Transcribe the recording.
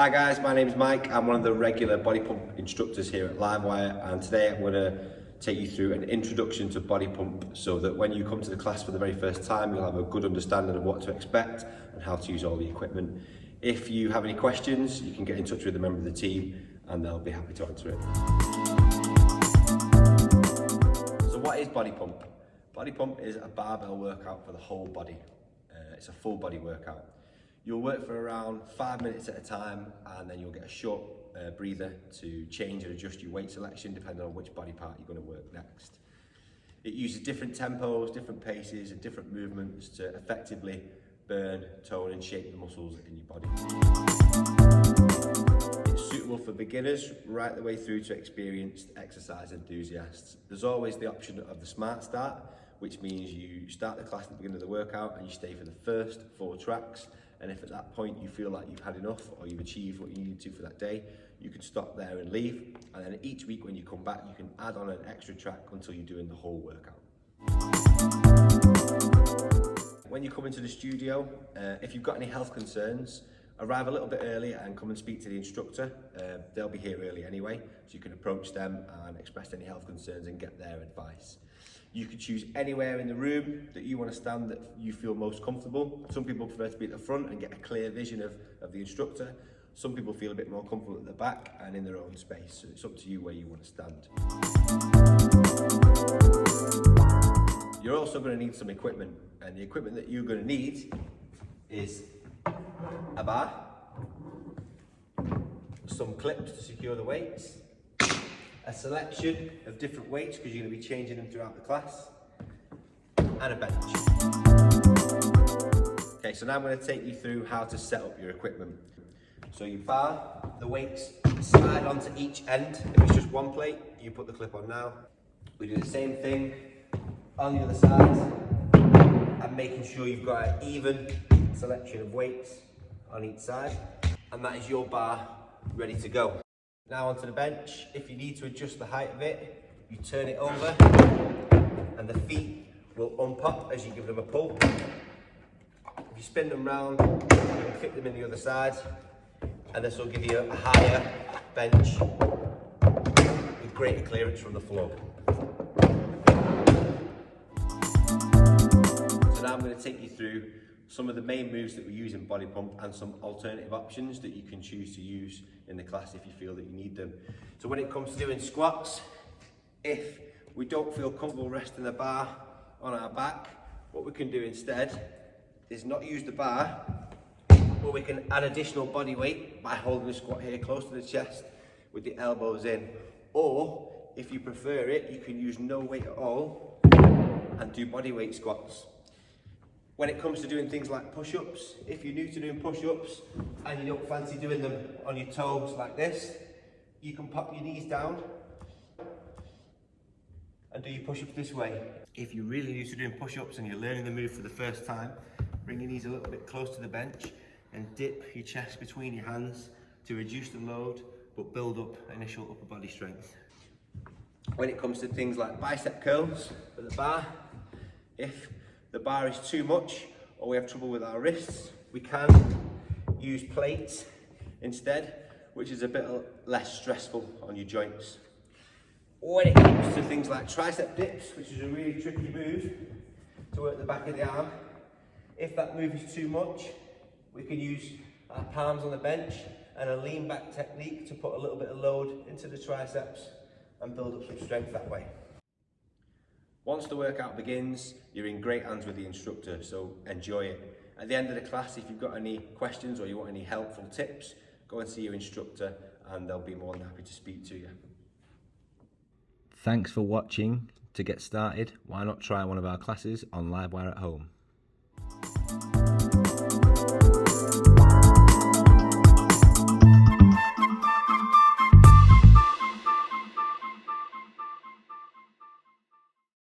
Hi guys, my name is Mike. I'm one of the regular body pump instructors here at Livewire, and today I'm going to take you through an introduction to body pump so that when you come to the class for the very first time you'll have a good understanding of what to expect and how to use all the equipment. If you have any questions, you can get in touch with a member of the team and they'll be happy to answer it. So what is body pump? Body pump is a barbell workout for the whole body. It's a full body workout. You'll work for around 5 minutes at a time, and then you'll get a short breather to change and adjust your weight selection depending on which body part you're going to work next. It uses different tempos, different paces and different movements to effectively burn, tone and shape the muscles in your body. It's suitable for beginners right the way through to experienced exercise enthusiasts. There's always the option of the smart start, which means you start the class at the beginning of the workout and you stay for the first 4 tracks. And if at that point you feel like you've had enough or you've achieved what you need to for that day, you can stop there and leave. And then each week when you come back, you can add on an extra track until you're doing the whole workout. When you come into the studio, if you've got any health concerns, arrive a little bit early and come and speak to the instructor. They'll be here early anyway, so you can approach them and express any health concerns and get their advice. You could choose anywhere in the room that you want to stand that you feel most comfortable. Some people prefer to be at the front and get a clear vision of the instructor. Some people feel a bit more comfortable at the back and in their own space. So it's up to you where you want to stand. You're also going to need some equipment, and the equipment that you're going to need is a bar, some clips to secure the weights, a selection of different weights because you're going to be changing them throughout the class, and a bench. Okay, so now I'm going to take you through how to set up your equipment. So your bar, the weights slide onto each end. If it's just one plate, you put the clip on now. We do the same thing on the other side, and making sure you've got an even selection of weights on each side, and that is your bar ready to go. Now onto the bench. If you need to adjust the height of it, you turn it over and the feet will unpop as you give them a pull. If you spin them round, you can clip them in the other side, and this will give you a higher bench with greater clearance from the floor. So now I'm going to take you through some of the main moves that we use in body pump and some alternative options that you can choose to use in the class if you feel that you need them. So when it comes to doing squats, if we don't feel comfortable resting the bar on our back, what we can do instead is not use the bar, but we can add additional body weight by holding the squat here close to the chest with the elbows in. Or if you prefer it, you can use no weight at all and do body weight squats. When it comes to doing things like push-ups, if you're new to doing push-ups and you don't fancy doing them on your toes like this, you can pop your knees down and do your push-ups this way. If you're really new to doing push-ups and you're learning the move for the first time, bring your knees a little bit close to the bench and dip your chest between your hands to reduce the load but build up initial upper body strength. When it comes to things like bicep curls for the bar, if the bar is too much or we have trouble with our wrists, we can use plates instead, which is a bit less stressful on your joints. When it comes to things like tricep dips, which is a really tricky move to work the back of the arm, if that move is too much, we can use our palms on the bench and a lean back technique to put a little bit of load into the triceps and build up some strength that way. Once the workout begins, you're in great hands with the instructor, so enjoy it. At the end of the class, if you've got any questions or you want any helpful tips, go and see your instructor and they'll be more than happy to speak to you. Thanks for watching. To get started, why not try one of our classes on Livewire at home?